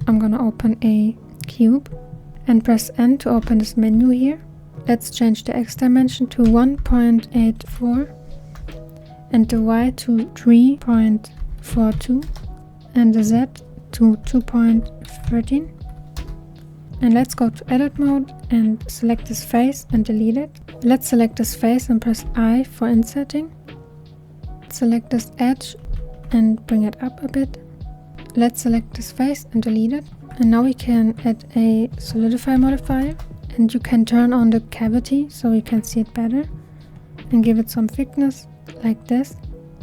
I'm gonna open a cube and press N to open this menu here. Let's change the X dimension to 1.84 and the Y to 3.42 and the Z to 2.13. And let's go to edit mode and select this face and delete it. Let's select this face and press I for inserting. Select this edge and bring it up a bit. Let's select this face and delete it. And now we can add a solidify modifier, and you can turn on the cavity so you can see it better and give it some thickness like this.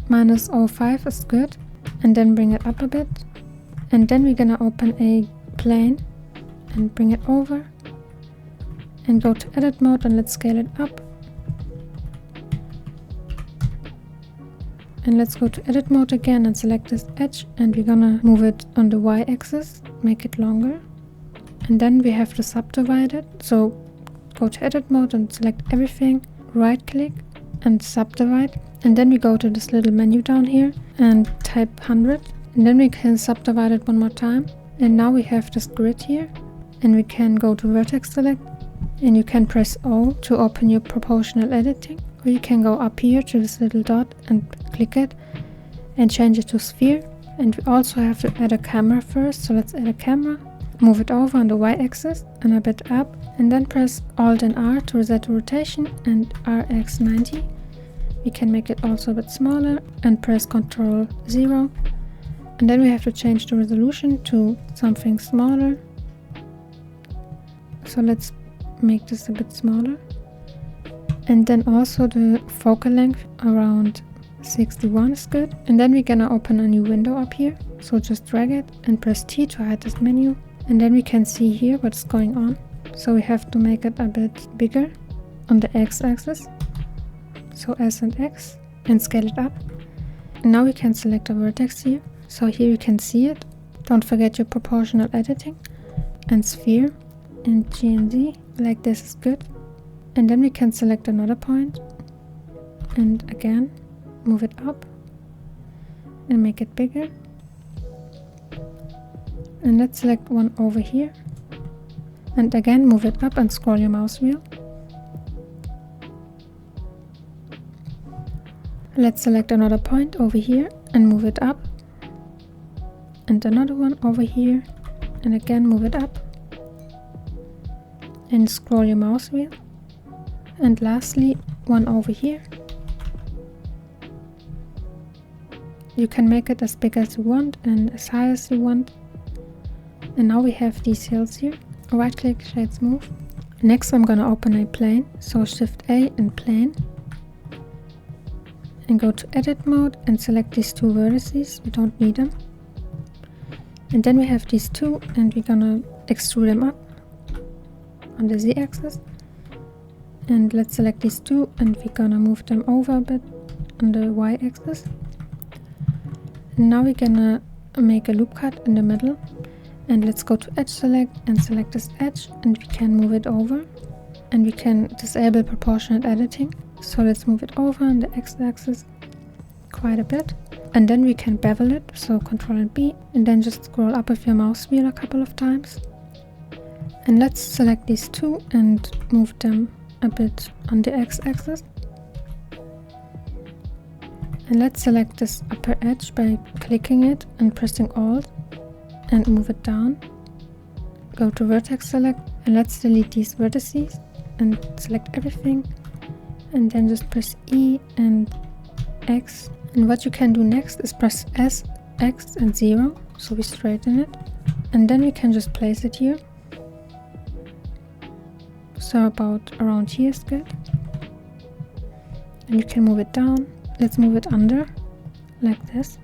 -0.5 is good, and then bring it up a bit. And then we're gonna open a plane and bring it over and go to edit mode, and let's scale it up. And let's go to edit mode again and select this edge, and we're gonna move it on the Y axis, make it longer. And then we have to subdivide it. So go to edit mode and select everything, right click and subdivide. And then we go to this little menu down here and type 100. And then we can subdivide it one more time. And now we have this grid here, and we can go to vertex select, and you can press O to open your proportional editing. Or you can go up here to this little dot and click it and change it to sphere. And we also have to add a camera first, so let's add a camera. Move it over on the Y axis and a bit up, and then press Alt and R to reset the rotation and RX90. We can make it also a bit smaller and press Ctrl 0. And then we have to change the resolution to something smaller. So let's make this a bit smaller. And then also the focal length around 61 is good. And then we're gonna open a new window up here. So just drag it and press T to hide this menu. And then we can see here what's going on. So we have to make it a bit bigger on the X axis. So S and X, and scale it up. And now we can select a vertex here. So here you can see it. Don't forget your proportional editing and sphere and G and Z, like this is good. And then we can select another point and again move it up and make it bigger. And let's select one over here and again move it up and scroll your mouse wheel. Let's select another point over here and move it up, and another one over here and again move it up and scroll your mouse wheel. And lastly, one over here. You can make it as big as you want and as high as you want. And now we have these hills here. Right click, shade smooth. Next I'm gonna open a plane. So Shift A and plane. And go to edit mode and select these two vertices. We don't need them. And then we have these two, and we're gonna extrude them up on the Z axis. And let's select these two, and we're gonna move them over a bit on the Y axis. And now we're gonna make a loop cut in the middle, and let's go to edge select and select this edge, and we can move it over, and we can disable proportionate editing. So let's move it over on the X axis quite a bit, and then we can bevel it. So Ctrl and B, and then just scroll up with your mouse wheel a couple of times. And let's select these two and move them a bit on the X axis. And let's select this upper edge by clicking it and pressing Alt and move it down. Go to vertex select and let's delete these vertices and select everything, and then just press E and X. And what you can do next is press S, X and 0, so we straighten it, and then we can just place it here. So about around here is good. And you can move it down. Let's move it under, like this.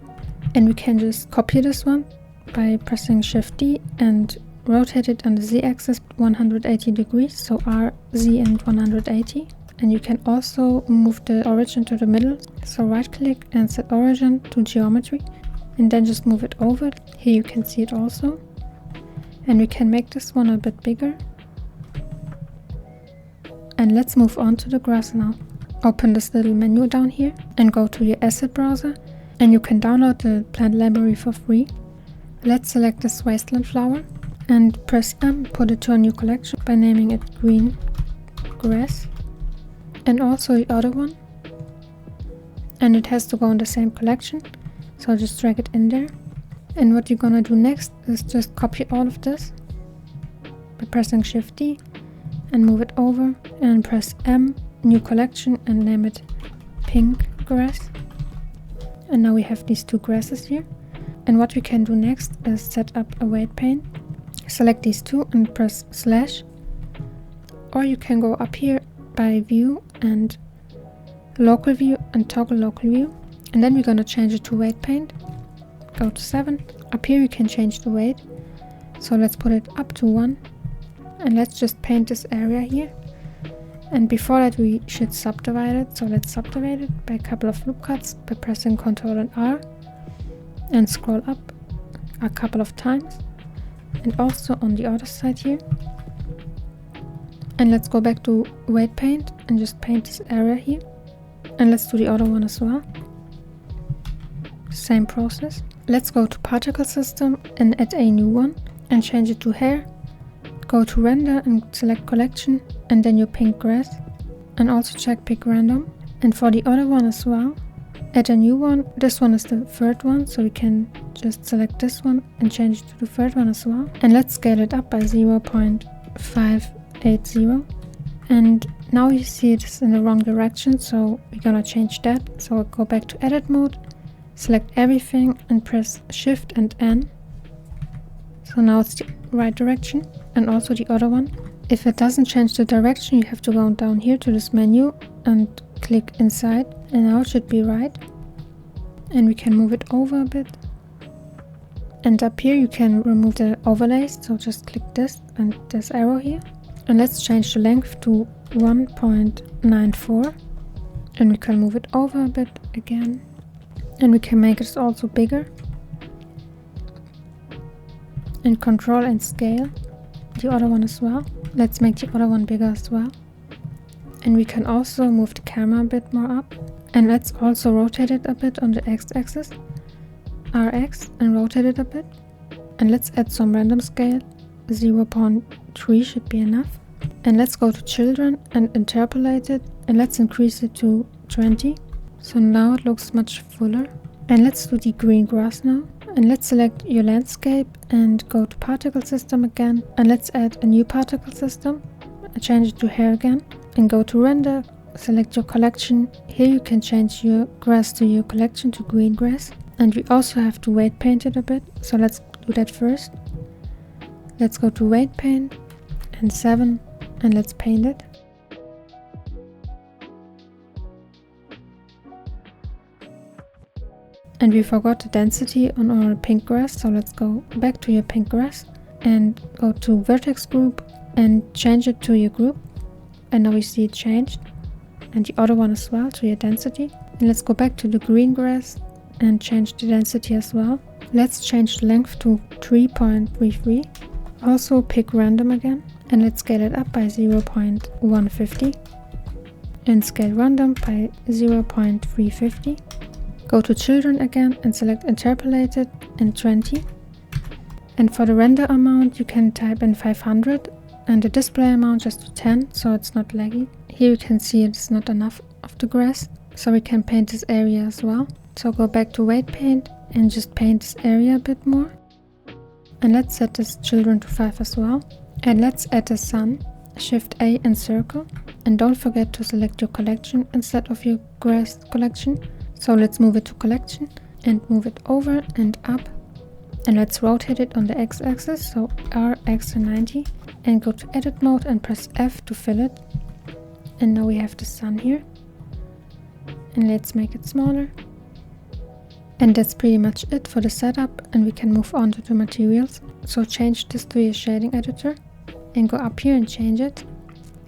And we can just copy this one by pressing Shift D and rotate it on the Z axis 180 degrees, so R, Z and 180. And you can also move the origin to the middle. So right click and set origin to geometry, and then just move it over. Here you can see it also. And we can make this one a bit bigger. And let's move on to the grass now. Open this little menu down here and go to your asset browser, and you can download the plant library for free. Let's select this wasteland flower and press M, put it to a new collection by naming it green grass, and also the other one, and it has to go in the same collection, so just drag it in there. And what you're gonna do next is just copy all of this by pressing Shift D and move it over, and press M, new collection, and name it pink grass. And now we have these two grasses here. And what we can do next is set up a weight pane. Select these two and press slash, or you can go up here by view and local view and toggle local view, and then we're going to change it to weight paint. Go to 7. Up here you can change the weight, so let's put it up to 1, and let's just paint this area here. And before that we should subdivide it, so let's subdivide it by a couple of loop cuts by pressing Ctrl and R, and scroll up a couple of times, and also on the other side here. And let's go back to weight paint and just paint this area here, and let's do the other one as well. Same process. Let's go to particle system and add a new one and change it to hair. Go to render and select collection and then your pink grass, and also check pick random. And for the other one as well, add a new one. This one is the third one, so we can just select this one and change it to the third one as well. And let's scale it up by 0.580. And now you see it's in the wrong direction, so we're gonna change that. So go back to edit mode, select everything and press Shift and N. So now it's the right direction, and also the other one. If it doesn't change the direction, you have to go down here to this menu and click inside, and now it should be right. And we can move it over a bit. And up here you can remove the overlays, so just click this and this arrow here. And let's change the length to 1.94, and we can move it over a bit again, and we can make it also bigger, and control and scale the other one as well. Let's make the other one bigger as well, and we can also move the camera a bit more up, and let's also rotate it a bit on the x-axis, RX, and rotate it a bit. And let's add some random scale. 0.3 should be enough. And let's go to children and interpolate it, and let's increase it to 20. So now it looks much fuller. And let's do the green grass now. And let's select your landscape and go to particle system again. And let's add a new particle system. Change it to hair again. And go to render, select your collection. Here you can change your grass to your collection to green grass. And we also have to weight paint it a bit. So let's do that first. Let's go to weight paint and 7, and let's paint it. And we forgot the density on our pink grass, so let's go back to your pink grass and go to vertex group and change it to your group. And now we see it changed, and the other one as well to your density. And let's go back to the green grass and change the density as well. Let's change the length to 3.33. Also pick random again, and let's scale it up by 0.150 and scale random by 0.350. Go to children again and select interpolated and 20. And for the render amount you can type in 500 and the display amount just to 10, so it's not laggy. Here you can see it's not enough of the grass, so we can paint this area as well. So go back to weight paint and just paint this area a bit more. And let's set this children to 5 as well. And let's add the sun. Shift A and circle. And don't forget to select your collection instead of your grass collection. So let's move it to collection and move it over and up. And let's rotate it on the x-axis, so RX and 90. And go to edit mode and press F to fill it. And now we have the sun here. And let's make it smaller. And that's pretty much it for the setup, and we can move on to the materials. So change this to your shading editor and go up here and change it.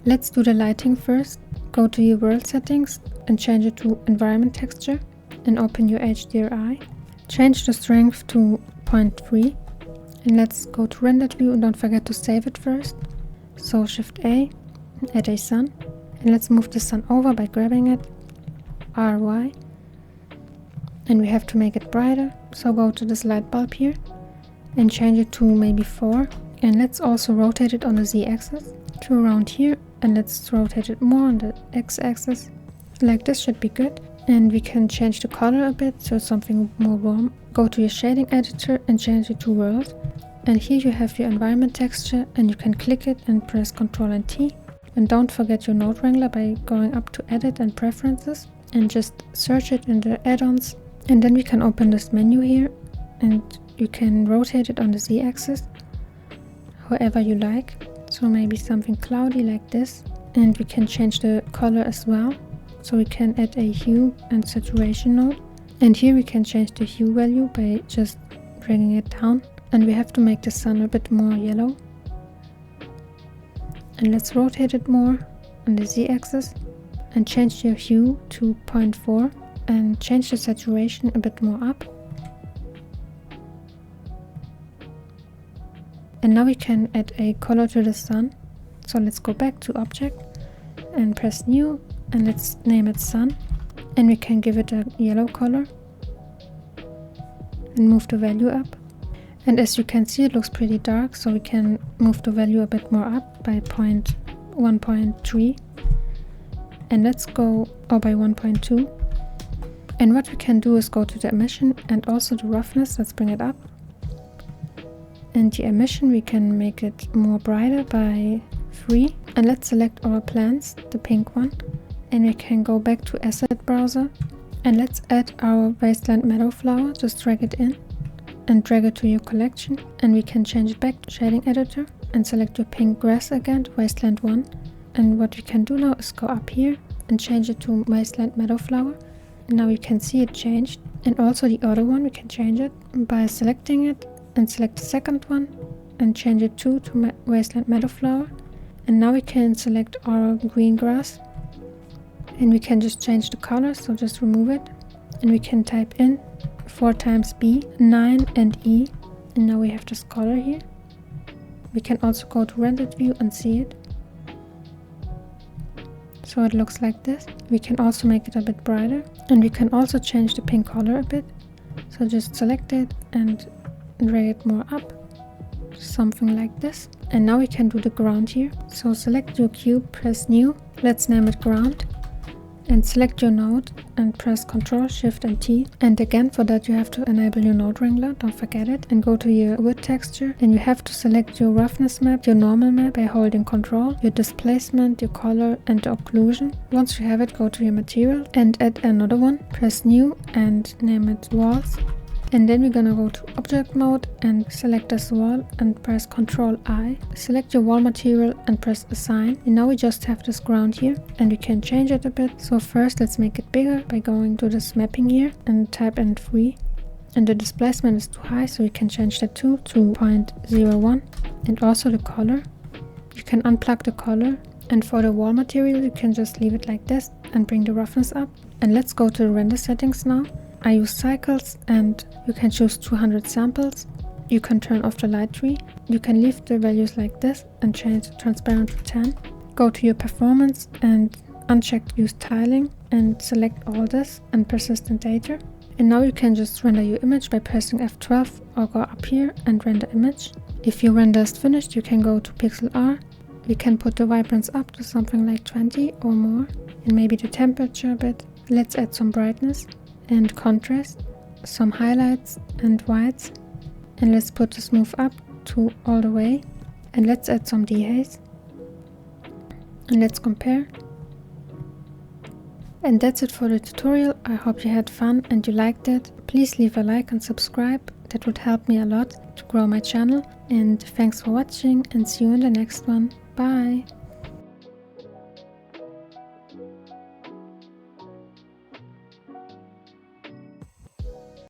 Let's do the lighting first. Go to your world settings and change it to environment texture and open your HDRI. Change the strength to 0.3 and let's go to rendered view, and don't forget to save it first. So Shift A, add a sun, and let's move the sun over by grabbing it, RY. And we have to make it brighter, so go to this light bulb here and change it to maybe 4. And let's also rotate it on the z-axis to around here, and let's rotate it more on the x-axis. Like this should be good. And we can change the color a bit to something more warm. Go to your shading editor and change it to world. And here you have your environment texture, and you can click it and press Ctrl and T. And don't forget your node wrangler by going up to edit and preferences and just search it in the add-ons. And then we can open this menu here, and you can rotate it on the z-axis however you like. So maybe something cloudy like this. And we can change the color as well. So we can add a hue and saturation node. And here we can change the hue value by just dragging it down. And we have to make the sun a bit more yellow. And let's rotate it more on the z-axis and change your hue to 0.4 and change the saturation a bit more up. And now we can add a color to the sun. So let's go back to object and press new, and let's name it sun. And we can give it a yellow color and move the value up. And as you can see, it looks pretty dark, so we can move the value a bit more up by 1.3. And let's go, or by 1.2. And what we can do is go to the emission and also the roughness. Let's bring it up. And the emission, we can make it more brighter by 3. And let's select our plants, the pink one. And we can go back to asset browser. And let's add our wasteland meadow flower. Just drag it in and drag it to your collection. And we can change it back to shading editor and select your pink grass again to wasteland 1. And what we can do now is go up here and change it to wasteland meadow flower. And now you can see it changed. And also the other one, we can change it by selecting it and select the second one and change it to wasteland meadow flower. And now we can select our green grass and we can just change the color, so just remove it. And we can type in 4 times B, 9 and E. And now we have this color here. We can also go to rendered view and see it. So it looks like this. We can also make it a bit brighter, and we can also change the pink color a bit. So just select it and drag it more up, something like this. And now we can do the ground here. So select your cube, press new, let's name it ground, and select your node and press Ctrl, Shift and T. And again, for that you have to enable your node wrangler, don't forget it, and go to your wood texture, and you have to select your roughness map, your normal map by holding Ctrl, your displacement, your color and the occlusion. Once you have it, go to your material and add another one, press new and name it walls. And then we're gonna go to object mode and select this wall and press Ctrl I. Select your wall material and press assign. And now we just have this ground here and we can change it a bit. So first let's make it bigger by going to this mapping here and type in 3. And the displacement is too high, so we can change that to 0.01. And also the color. You can unplug the color. And for the wall material you can just leave it like this and bring the roughness up. And let's go to the render settings now. I use cycles and you can choose 200 samples. You can turn off the light tree. You can leave the values like this and change the transparent to 10. Go to your performance and uncheck use tiling and select all this and persistent data. And now you can just render your image by pressing F12 or go up here and render image. If your render is finished, you can go to Pixel R. We can put the vibrance up to something like 20 or more, and maybe the temperature a bit. Let's add some brightness and contrast, some highlights and whites, and let's put the smooth up to all the way, and let's add some dehaze and let's compare. And that's it for the tutorial. I hope you had fun and you liked it. Please leave a like and subscribe, that would help me a lot to grow my channel. And thanks for watching and see you in the next one. Bye!